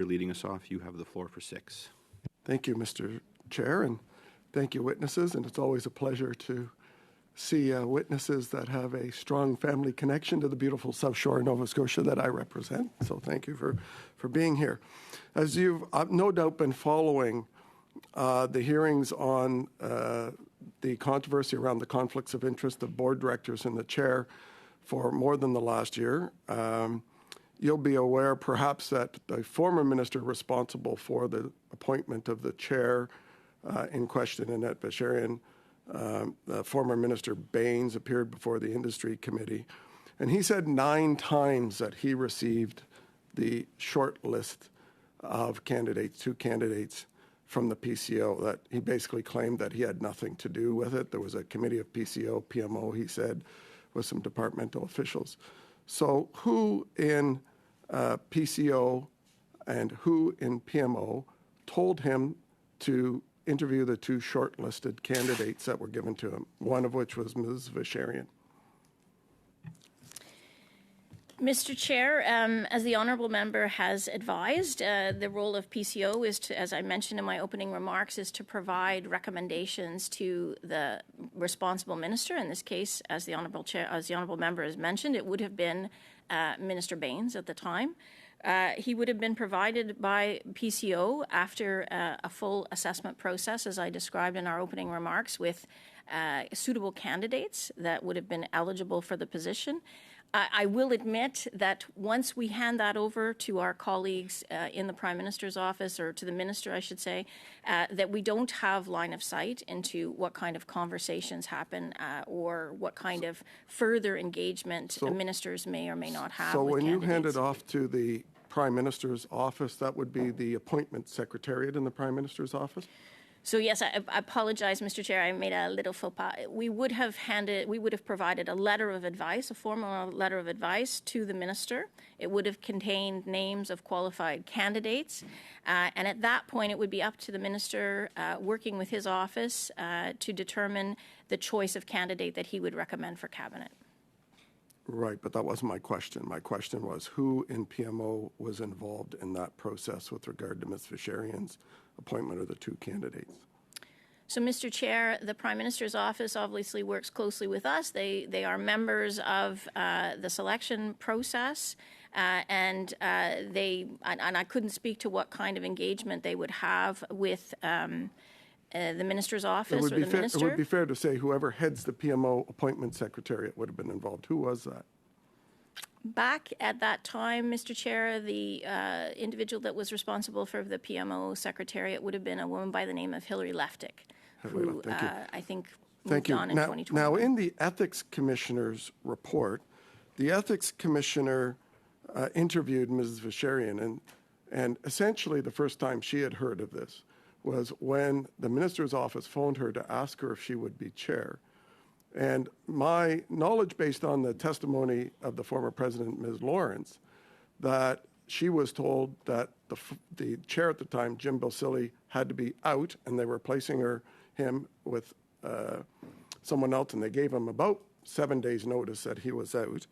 You're leading us off. You have the floor for 6. Thank you, Mr. Chair, and thank you, witnesses. And it's always a pleasure to see witnesses that have a strong family connection to the beautiful South Shore of Nova Scotia that I represent. So thank you for being here. As you've no doubt been following the hearings on the controversy around the conflicts of interest of board directors and the chair for more than the last year, you'll be aware perhaps that the former minister responsible for the appointment of the chair in question, Annette Vacherian, former Minister Baines, appeared before the Industry Committee, and he said 9 times that he received the short list of candidates, 2 candidates from the PCO, that he basically claimed that he had nothing to do with it. There was a committee of PCO, PMO, he said, with some departmental officials. So who in PCO and who in PMO told him to interview the 2 shortlisted candidates that were given to him, one of which was Ms. Vacherian? Mr. Chair, as the honourable member has advised, the role of PCO is to, as I mentioned in my opening remarks, is to provide recommendations to the responsible minister. In this case, as the honourable member has mentioned, it would have been Minister Baines at the time. He would have been provided by PCO after a full assessment process, as I described in our opening remarks, with suitable candidates that would have been eligible for the position. I will admit that once we hand that over to our colleagues in the Prime Minister's office, or to the Minister, I should say, that we don't have line of sight into what kind of conversations happen or what kind of further engagement ministers may or may not have. So when you hand it off to the Prime Minister's office, that would be the appointment secretariat in the Prime Minister's office? So yes, I apologize, Mr. Chair. I made a little faux pas. We would have provided a letter of advice, a formal letter of advice to the minister. It would have contained names of qualified candidates, and at that point, it would be up to the minister, working with his office, to determine the choice of candidate that he would recommend for cabinet. Right, but that wasn't my question. My question was who in PMO was involved in that process with regard to Ms. Vacherian's appointment of the 2 candidates? So, Mr. Chair, the Prime Minister's office obviously works closely with us. They are members of the selection process, and I couldn't speak to what kind of engagement they would have with the Minister's office or the Minister. It would be fair to say whoever heads the PMO appointment secretariat would have been involved. Who was that? Back at that time, Mr. Chair, the individual that was responsible for the PMO secretariat would have been a woman by the name of Hilary Leftick, who I think moved on in 2020. Now, in the Ethics Commissioner's report, the Ethics Commissioner interviewed Mrs. Vacherian, and essentially the first time she had heard of this was when the Minister's office phoned her to ask her if she would be chair. And my knowledge, based on the testimony of the former President, Ms. Lawrence, that she was told that the chair at the time, Jim Bilsilli, had to be out, and they were replacing him with someone else, and they gave him about 7 days' notice that he was out.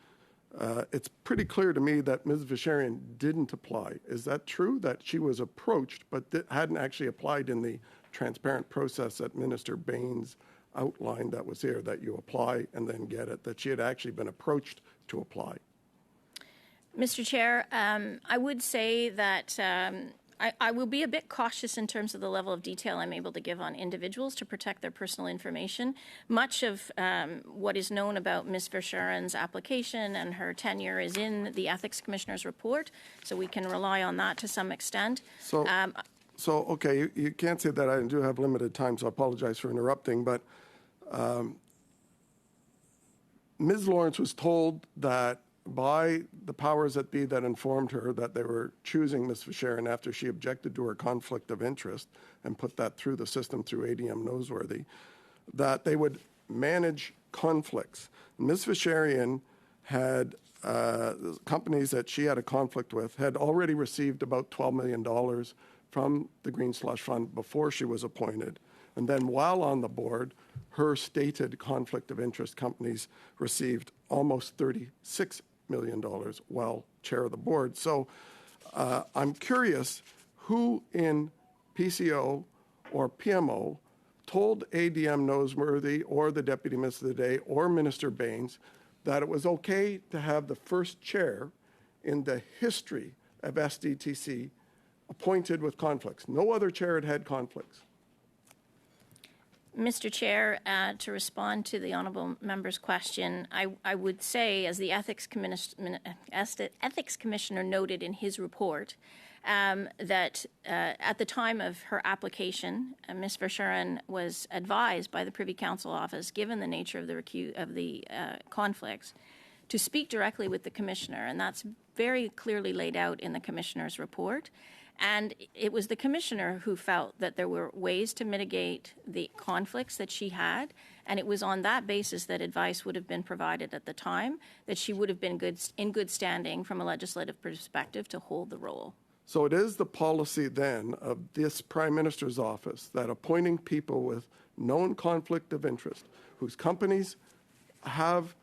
It's pretty clear to me that Ms. Vacherian didn't apply. Is that true, that she was approached but hadn't actually applied in the transparent process that Minister Baines outlined that was here, that you apply and then get it, that she had actually been approached to apply? Mr. Chair, I would say that I will be a bit cautious in terms of the level of detail I'm able to give on individuals to protect their personal information. Much of what is known about Ms. Vacherian's application and her tenure is in the Ethics Commissioner's report, so we can rely on that to some extent. So okay, you can't say that. I do have limited time, so I apologize for interrupting, but Ms. Lawrence was told that by the powers that be that informed her that they were choosing Ms. Vacherian after she objected to her conflict of interest and put that through the system through ADM Noseworthy, that they would manage conflicts. Ms. Vacherian had companies that she had a conflict with had already received about $12 million from the Green Slush Fund before she was appointed. And then while on the board, her stated conflict of interest companies received almost $36 million while chair of the board. So I'm curious who in PCO or PMO told ADM Noseworthy or the Deputy Minister of the Day or Minister Baines that it was okay to have the first chair in the history of SDTC appointed with conflicts. No other chair had had conflicts. Mr. Chair, to respond to the honourable member's question, I would say, as the Ethics Commissioner noted in his report, that at the time of her application, Ms. Verschuren was advised by the Privy Council Office, given the nature of the conflicts, to speak directly with the Commissioner, and that's very clearly laid out in the Commissioner's report. And it was the Commissioner who felt that there were ways to mitigate the conflicts that she had, and it was on that basis that advice would have been provided at the time, that she would have been in good standing from a legislative perspective to hold the role. So it is the policy then of this Prime Minister's office that appointing people with known conflict of interest, whose companies have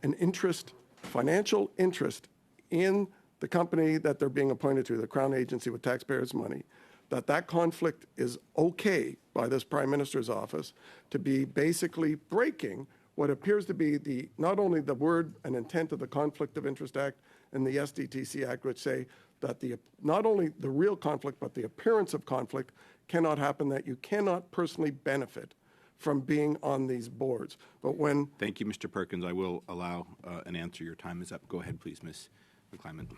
an interest, financial interest in the company that they're being appointed to, the Crown agency with taxpayers' money, that conflict is okay by this Prime Minister's office to be basically breaking what appears to be not only the word and intent of the Conflict of Interest Act and the SDTC Act, which say that not only the real conflict, but the appearance of conflict cannot happen, that you cannot personally benefit from being on these boards. But when... Thank you, Mr. Perkins. I will allow an answer. Your time is up. Go ahead, please, Ms. McClymont.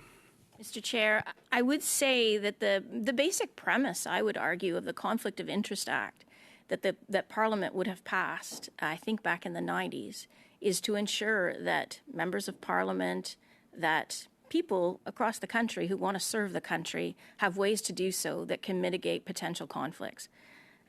Mr. Chair, I would say that the basic premise, I would argue, of the Conflict of Interest Act that Parliament would have passed, I think back in the 90s, is to ensure that members of Parliament, that people across the country who want to serve the country have ways to do so that can mitigate potential conflicts.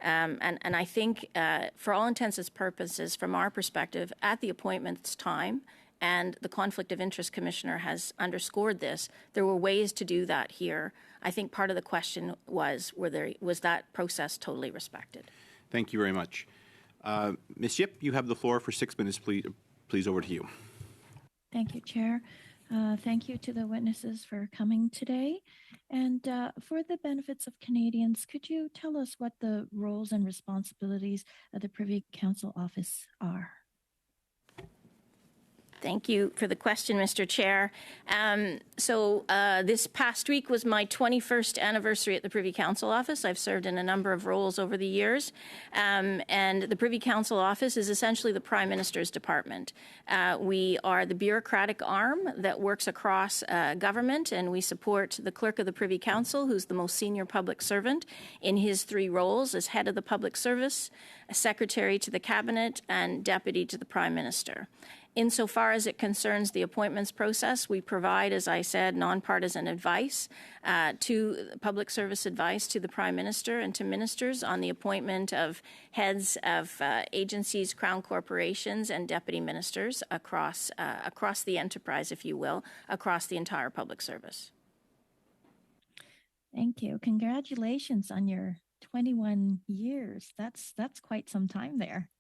And I think, for all intents and purposes, from our perspective, at the appointment's time, and the Conflict of Interest Commissioner has underscored this, there were ways to do that here. I think part of the question was that process totally respected? Thank you very much. Ms. Yip, you have the floor for 6 minutes, please. Over to you. Thank you, Chair. Thank you to the witnesses for coming today. And for the benefits of Canadians, could you tell us what the roles and responsibilities of the Privy Council Office are? Thank you for the question, Mr. Chair. This past week was my 21st anniversary at the Privy Council Office. I've served in a number of roles over the years. And the Privy Council Office is essentially the Prime Minister's department. We are the bureaucratic arm that works across government, and we support the Clerk of the Privy Council, who's the most senior public servant, in his 3 roles as Head of the Public Service, Secretary to the Cabinet, and Deputy to the Prime Minister. Insofar as it concerns the appointments process, we provide, as I said, nonpartisan advice public service advice to the Prime Minister and to ministers on the appointment of heads of agencies, Crown corporations, and deputy ministers across the enterprise, if you will, across the entire public service. Thank you. Congratulations on your 21 years. That's quite some time there.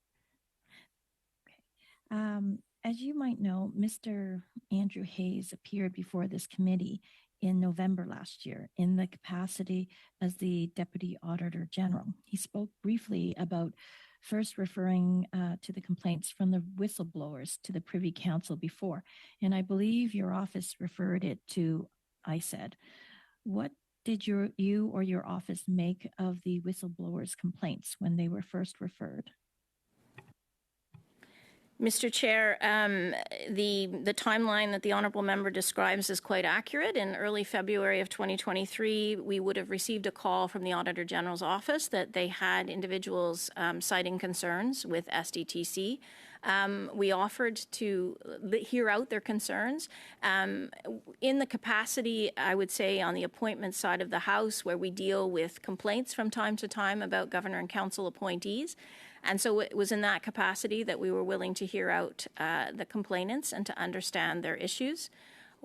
Okay. As you might know, Mr. Andrew Hayes appeared before this committee in November last year in the capacity as the Deputy Auditor General. He spoke briefly about first referring to the complaints from the whistleblowers to the Privy Council before, and I believe your office referred it to ISED. What did you or your office make of the whistleblowers' complaints when they were first referred? Mr. Chair, the timeline that the honourable member describes is quite accurate. In early February of 2023, we would have received a call from the Auditor General's office that they had individuals citing concerns with SDTC. We offered to hear out their concerns. In the capacity, I would say, on the appointment side of the House, where we deal with complaints from time to time about Governor and Council appointees. And so it was in that capacity that we were willing to hear out the complainants and to understand their issues.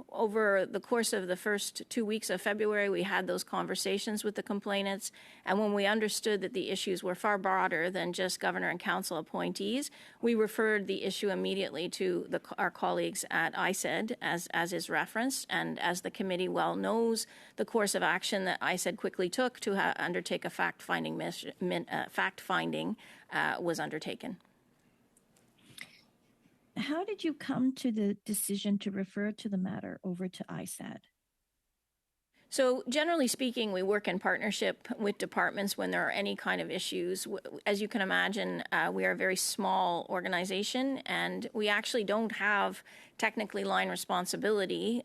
over the course of the first 2 weeks of February, we had those conversations with the complainants. And when we understood that the issues were far broader than just governor and council appointees, we referred the issue immediately to our colleagues at ISED, as is referenced. And as the committee well knows, the course of action that ISED quickly took to undertake a fact-finding was undertaken. How did you come to the decision to refer to the matter over to ISAD? So generally speaking, we work in partnership with departments when there are any kind of issues. As you can imagine, we are a very small organization, and we actually don't have technically line responsibility.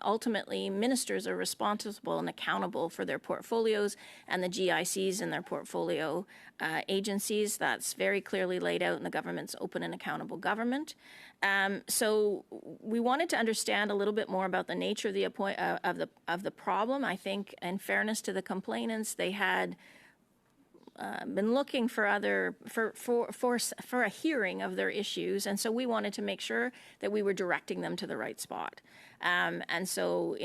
Ultimately, ministers are responsible and accountable for their portfolios and the GICs in their portfolio agencies. That's very clearly laid out in the government's open and accountable government. So we wanted to understand a little bit more about the nature of the problem. I think, in fairness to the complainants, they had been looking for a hearing of their issues, and so we wanted to make sure that we were directing them to the right spot. And so,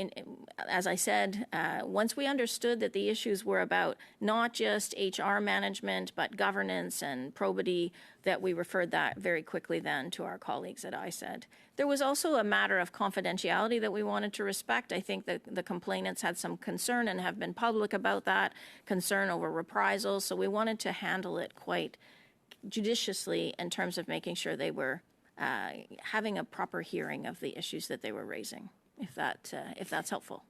as I said, once we understood that the issues were about not just HR management, but governance and probity, that we referred that very quickly then to our colleagues at ISED. There was also a matter of confidentiality that we wanted to respect. I think that the complainants had some concern and have been public about that, concern over reprisals. So we wanted to handle it quite judiciously in terms of making sure they were having a proper hearing of the issues that they were raising, if that's helpful.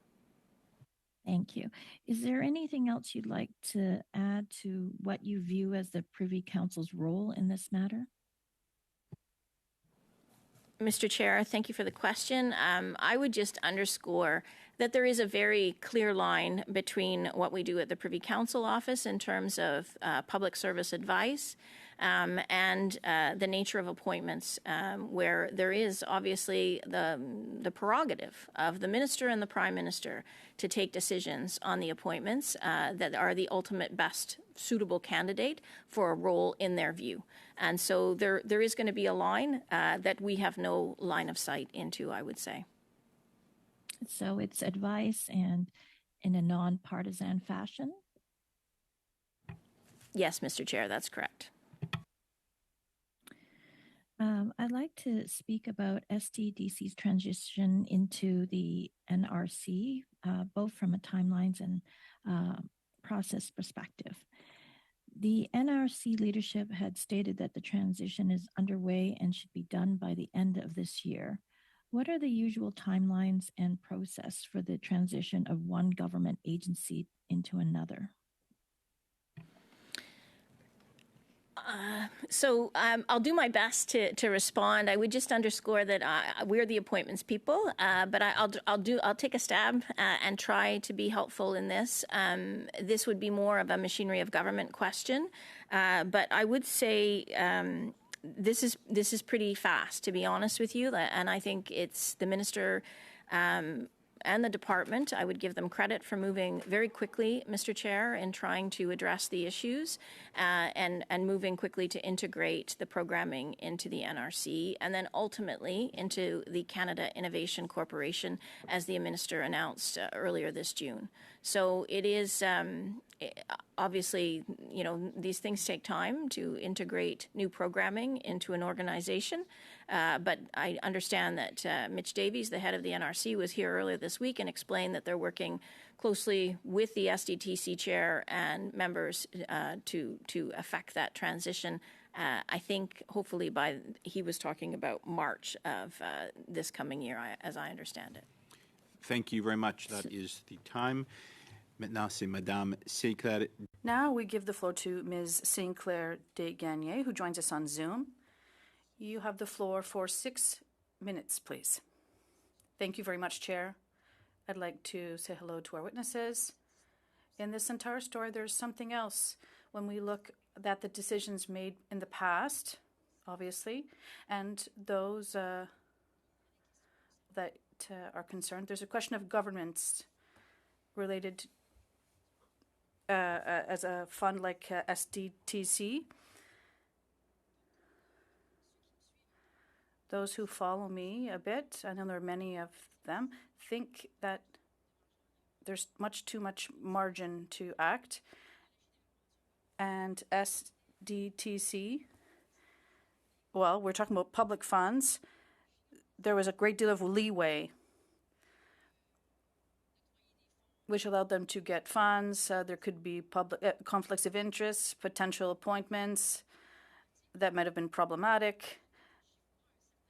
Thank you. Is there anything else you'd like to add to what you view as the Privy Council's role in this matter? Mr. Chair, thank you for the question. I would just underscore that there is a very clear line between what we do at the Privy Council Office in terms of public service advice and the nature of appointments, where there is obviously the prerogative of the minister and the prime minister to take decisions on the appointments that are the ultimate best suitable candidate for a role in their view. And so there is going to be a line that we have no line of sight into, I would say. So it's advice and in a nonpartisan fashion? Yes, Mr. Chair, that's correct. I'd like to speak about SDTC's transition into the NRC, both from a timelines and process perspective. The NRC leadership had stated that the transition is underway and should be done by the end of this year. What are the usual timelines and process for the transition of one government agency into another? So I'll do my best to respond. I would just underscore that we're the appointments people, but I'll take a stab and try to be helpful in this. This would be more of a machinery of government question, but I would say this is pretty fast, to be honest with you, and I think it's the minister and the department. I would give them credit for moving very quickly, Mr. Chair, in trying to address the issues and moving quickly to integrate the programming into the NRC and then ultimately into the Canada Innovation Corporation, as the minister announced earlier this June. So it is obviously, these things take time to integrate new programming into an organization. But I understand that Mitch Davies, the head of the NRC, was here earlier this week and explained that they're working closely with the SDTC chair and members to affect that transition. I think hopefully he was talking about March of this coming year, as I understand it. Thank you very much. That is the time. Maintenant, c'est Madame Sinclair. Now we give the floor to Ms. Sinclair de Gagné, who joins us on Zoom. You have the floor for 6 minutes, please. Thank you very much, Chair. I'd like to say hello to our witnesses. In this entire story, there's something else. When we look at the decisions made in the past, obviously, and those that are concerned, there's a question of governance related as a fund like SDTC. those who follow me a bit, I know there are many of them, think that there's too much margin to act. And SDTC, well, we're talking about public funds. There was a great deal of leeway, which allowed them to get funds. There could be public conflicts of interest, potential appointments that might have been problematic.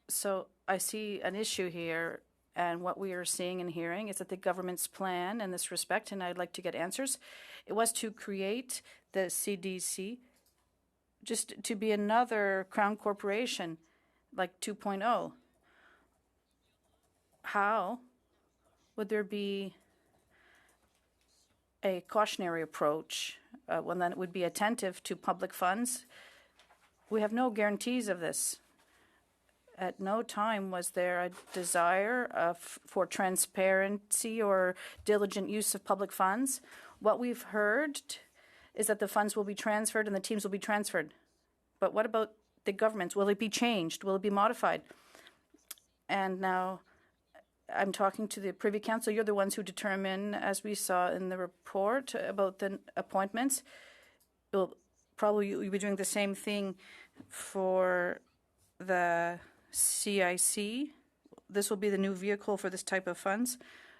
So I see an issue here, and what we are seeing and hearing is that the government's plan in this respect, and I'd like to get answers, it was to create the CDC just to be another crown corporation like 2.0. How would there be a cautionary approach, one that would be attentive to public funds? We have no guarantees of this. At no time was there a desire for transparency or diligent use of public funds. What we've heard is that the funds will be transferred and the teams will be transferred. But what about the governments? Will it be changed? Will it be modified? And now I'm talking to the Privy Council. You're the ones who determine, as we saw in the report about the appointments. You'll be doing the same thing for the CIC. This will be the new vehicle for this type of funds.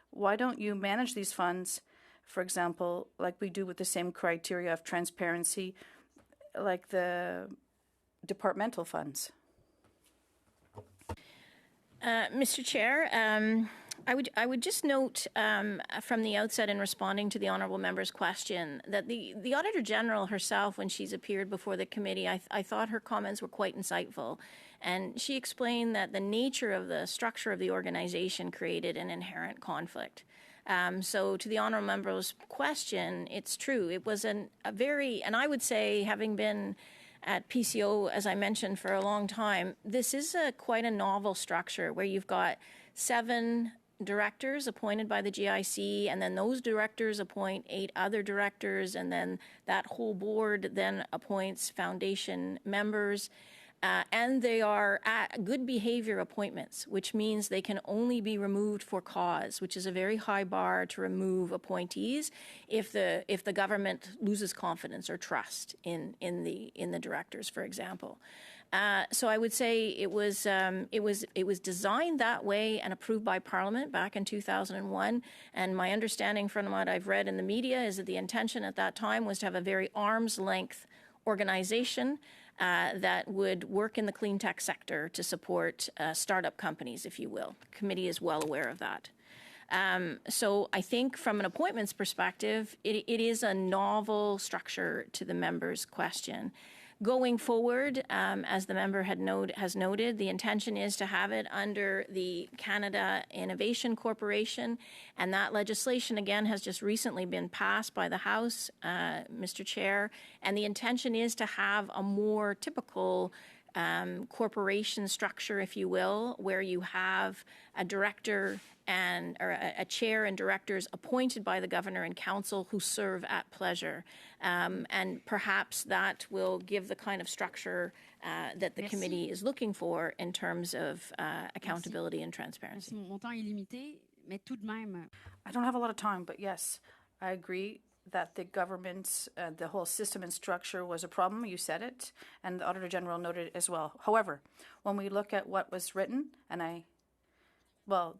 Why don't you manage these funds, for example, like we do with the same criteria of transparency, like the departmental funds? Mr. Chair, I would just note from the outset in responding to the honourable member's question that the Auditor General herself, when she's appeared before the committee, I thought her comments were quite insightful. And she explained that the nature of the structure of the organization created an inherent conflict. So to the honourable member's question, it's true. It was and I would say, having been at PCO, as I mentioned, for a long time, this is quite a novel structure where you've got 7 directors appointed by the GIC, and then those directors appoint 8 other directors, and then that whole board then appoints foundation members. And they are good behavior appointments, which means they can only be removed for cause, which is a very high bar to remove appointees if the government loses confidence or trust in the directors, for example. So I would say it was designed that way and approved by Parliament back in 2001. And my understanding from what I've read in the media is that the intention at that time was to have a very arm's length organization that would work in the clean tech sector to support startup companies, if you will. The committee is well aware of that. So I think from an appointments perspective, it is a novel structure to the member's question. Going forward, as the member has noted, the intention is to have it under the Canada Innovation Corporation, and that legislation, again, has just recently been passed by the House, Mr. Chair, and the intention is to have a more typical corporation structure, if you will, where you have a director or a chair and directors appointed by the governor and council who serve at pleasure. And perhaps that will give the kind of structure that the committee is looking for in terms of accountability and transparency. I don't have a lot of time, but yes, I agree that the government's, the whole system and structure was a problem. You said it, and the Auditor General noted it as well. However, when we look at what was written,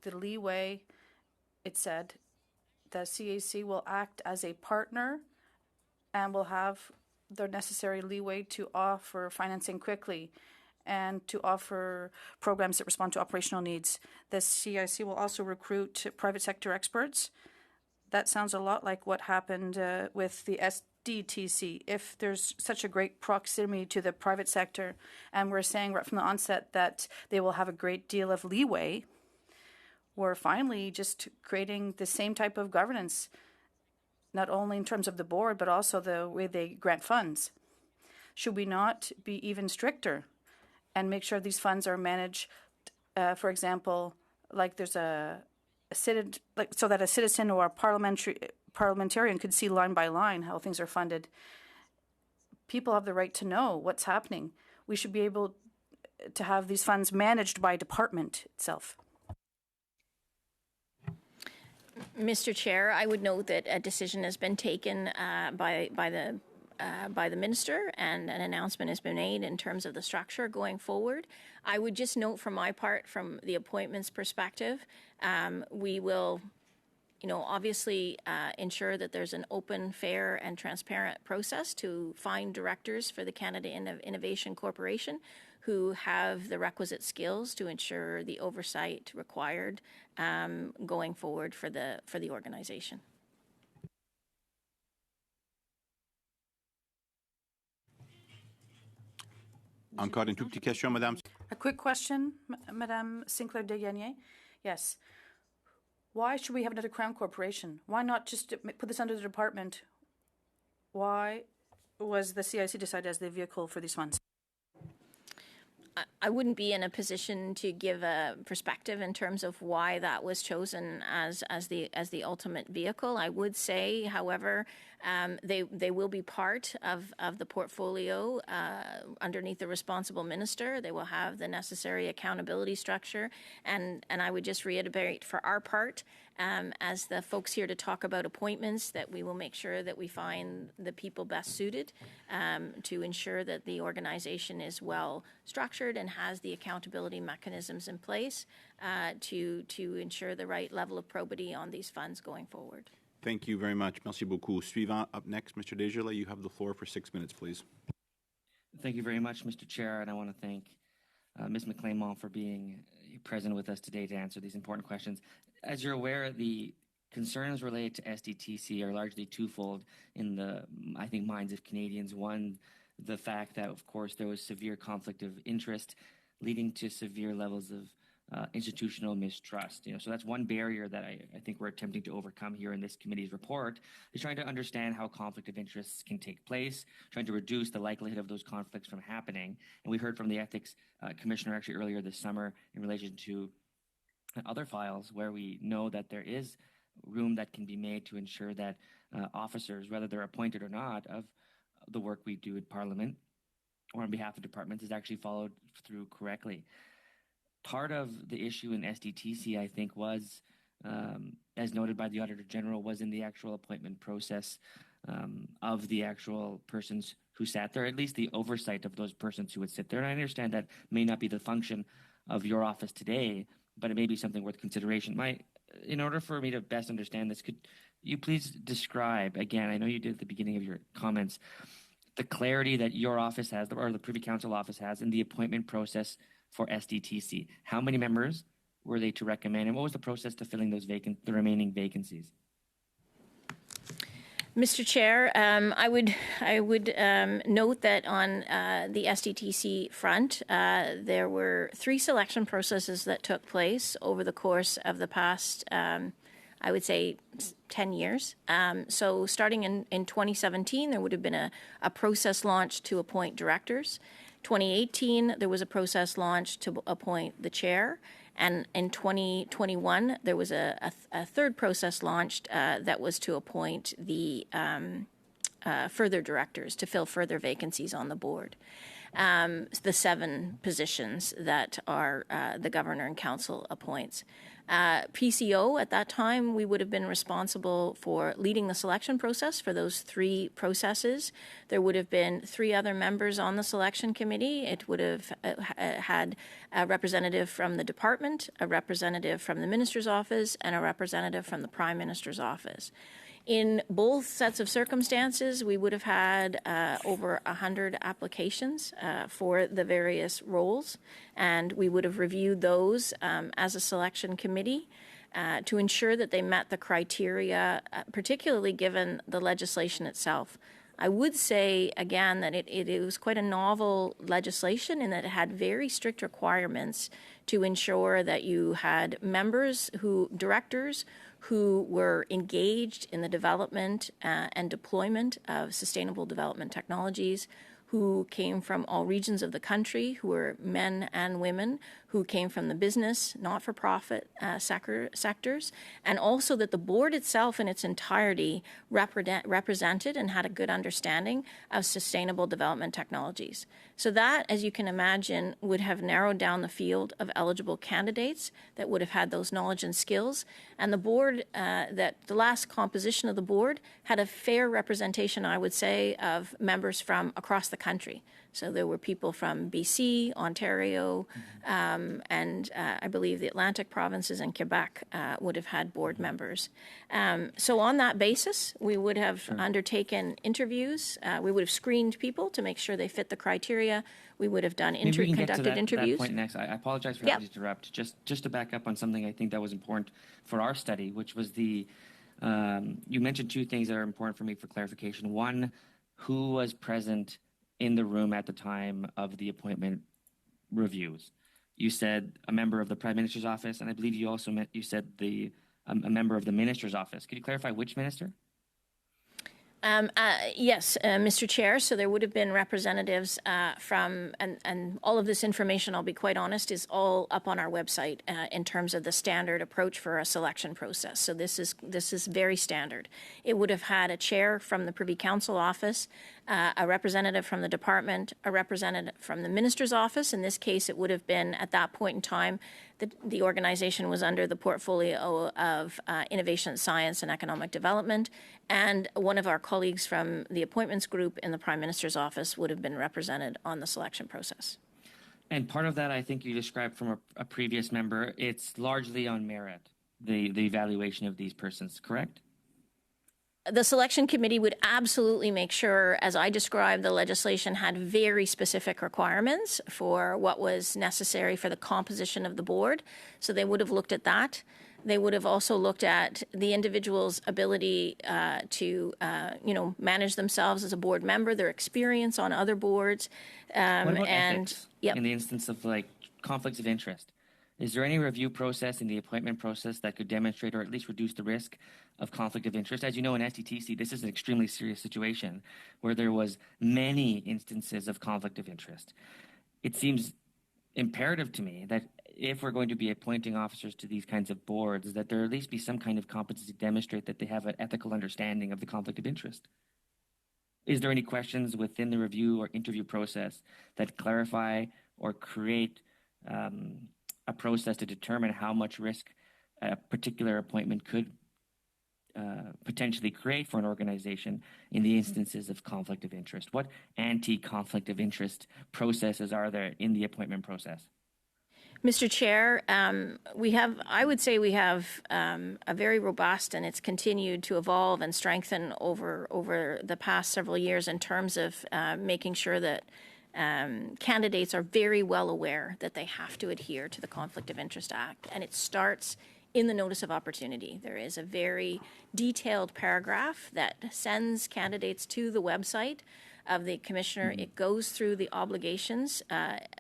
the leeway, it said the CAC will act as a partner and will have the necessary leeway to offer financing quickly and to offer programs that respond to operational needs. The CIC will also recruit private sector experts. That sounds a lot like what happened with the SDTC. If there's such a great proximity to the private sector, and we're saying right from the onset that they will have a great deal of leeway, we're finally just creating the same type of governance, not only in terms of the board, but also the way they grant funds. Should we not be even stricter and make sure these funds are managed, for example, like there's so that a citizen or a parliamentarian could see line by line how things are funded? People have the right to know what's happening. We should be able, to have these funds managed by department itself? Mr. Chair, I would note that a decision has been taken by the minister, and an announcement has been made in terms of the structure going forward. I would just note from my part, from the appointments perspective, we will, obviously ensure that there's an open, fair, and transparent process to find directors for the Canada Innovation Corporation who have the requisite skills to ensure the oversight required going forward for the organization. Encore une toute petite question, Madame. A quick question, Madame Sinclair Desgagnés. Yes. Why should we have another Crown Corporation? Why not just put this under the department? Why was the CIC decided as the vehicle for these funds? I wouldn't be in a position to give a perspective in terms of why that was chosen as the ultimate vehicle. I would say, however, they will be part of the portfolio underneath the responsible minister. They will have the necessary accountability structure, and I would just reiterate for our part, as the folks here to talk about appointments, that we will make sure that we find the people best suited to ensure that the organization is well structured and has the accountability mechanisms in place to ensure the right level of probity on these funds going forward. Thank you very much. Merci beaucoup. Suivant, up next, Mr. Desjardins, you have the floor for 6 minutes, please. Thank you very much, Mr. Chair, and I want to thank Ms. McClaymont for being present with us today to answer these important questions. As you're aware, the concerns related to SDTC are largely twofold in the, I think, minds of Canadians. One, the fact that, of course, there was severe conflict of interest leading to severe levels of institutional mistrust. So that's one barrier that I think we're attempting to overcome here in this committee's report, is trying to understand how conflict of interests can take place, trying to reduce the likelihood of those conflicts from happening. And we heard from the ethics commissioner actually earlier this summer in relation to other files where we know that there is room that can be made to ensure that officers, whether they're appointed or not, of the work we do in Parliament or on behalf of departments is actually followed through correctly. Part of the issue in SDTC, I think, was, as noted by the Auditor General, was in the actual appointment process of the actual persons who sat there, at least the oversight of those persons who would sit there. And I understand that may not be the function of your office today, but it may be something worth consideration. In order for me to best understand this, could you please describe, again, I know you did at the beginning of your comments, the clarity that your office has, or the Privy Council Office has, in the appointment process for SDTC? How many members were they to recommend, and what was the process to filling those the remaining vacancies? Mr. Chair, I would note that on the SDTC front, there were 3 selection processes that took place over the course of the past, I would say, 10 years. So starting in 2017, there would have been a process launched to appoint directors. 2018, there was a process launched to appoint the chair. And in 2021, there was a third process launched that was to appoint the further directors to fill further vacancies on the board. The 7 positions that are the governor and council appoints. PCO, at that time, we would have been responsible for leading the selection process for those 3 processes. There would have been 3 other members on the selection committee. It would have had a representative from the department, a representative from the minister's office, and a representative from the prime minister's office. In both sets of circumstances, we would have had over 100 applications for the various roles, and we would have reviewed those as a selection committee to ensure that they met the criteria, particularly given the legislation itself. I would say, again, that it was quite a novel legislation in that it had very strict requirements to ensure that you had directors who were engaged in the development and deployment of sustainable development technologies, who came from all regions of the country, who were men and women, who came from the business, not-for-profit sectors, and also that the board itself in its entirety represented and had a good understanding of sustainable development technologies. So that, as you can imagine, would have narrowed down the field of eligible candidates that would have had those knowledge and skills. And the board, the last composition of the board had a fair representation, I would say, of members from across the country. So there were people from BC, Ontario, and I believe the Atlantic provinces and Quebec would have had board members. So on that basis, we would have undertaken interviews. We would have screened people to make sure they fit the criteria. We would have done Maybe we can conducted get to interviews. that point next. I apologize for having to interrupt. Just to back up on something I think that was important for our study, which was the you mentioned two things that are important for me for clarification. One, who was present in the room at the time of the appointment reviews? You said a member of the Prime Minister's office, and I believe you also said a member of the Minister's office. Could you clarify which minister? Yes, Mr. Chair. So there would have been representatives from, and all of this information, I'll be quite honest, is all up on our website in terms of the standard approach for a selection process. So this is very standard. It would have had a chair from the Privy Council Office, a representative from the department, a representative from the Minister's office. In this case, it would have been at that point in time the organization was under the portfolio of Innovation, Science and Economic Development, and one of our colleagues from the appointments group in the Prime Minister's office would have been represented on the selection process. And part of that, I think you described from a previous member, it's largely on merit, the evaluation of these persons, correct? The selection committee would absolutely make sure, as I described, the legislation had very specific requirements for what was necessary for the composition of the board. So they would have looked at that. They would have also looked at the individual's ability to, manage themselves as a board member, their experience on other boards. What about ethics in the instance of conflicts of interest? Is there any review process in the appointment process that could demonstrate or at least reduce the risk of conflict of interest? As you know, in SDTC, this is an extremely serious situation where there was many instances of conflict of interest. It seems imperative to me that if we're going to be appointing officers to these kinds of boards, that there at least be some kind of competency to demonstrate that they have an ethical understanding of the conflict of interest. Is there any questions within the review or interview process that clarify or create a process to determine how much risk a particular appointment could potentially create for an organization in the instances of conflict of interest? What anti-conflict of interest processes are there in the appointment process? Mr. Chair, I would say we have a very robust, and it's continued to evolve and strengthen over the past several years in terms of making sure that candidates are very well aware that they have to adhere to the Conflict of Interest Act, and it starts in the Notice of Opportunity. There is a very detailed paragraph that sends candidates to the website of the Commissioner. It goes through the obligations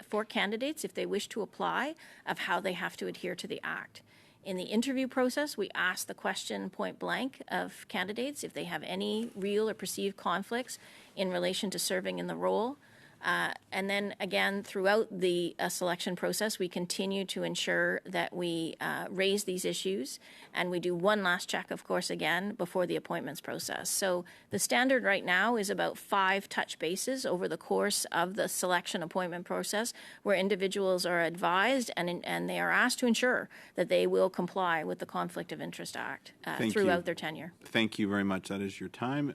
for candidates, if they wish to apply, of how they have to adhere to the Act. In the interview process, we ask the question point blank of candidates if they have any real or perceived conflicts in relation to serving in the role. And then again, throughout the selection process, we continue to ensure that we raise these issues, and we do one last check, of course, again, before the appointments process. So the standard right now is about 5 touch bases over the course of the selection appointment process, where individuals are advised and they are asked to ensure that they will comply with the Conflict of Interest Act throughout their tenure. Thank you very much. That is your time.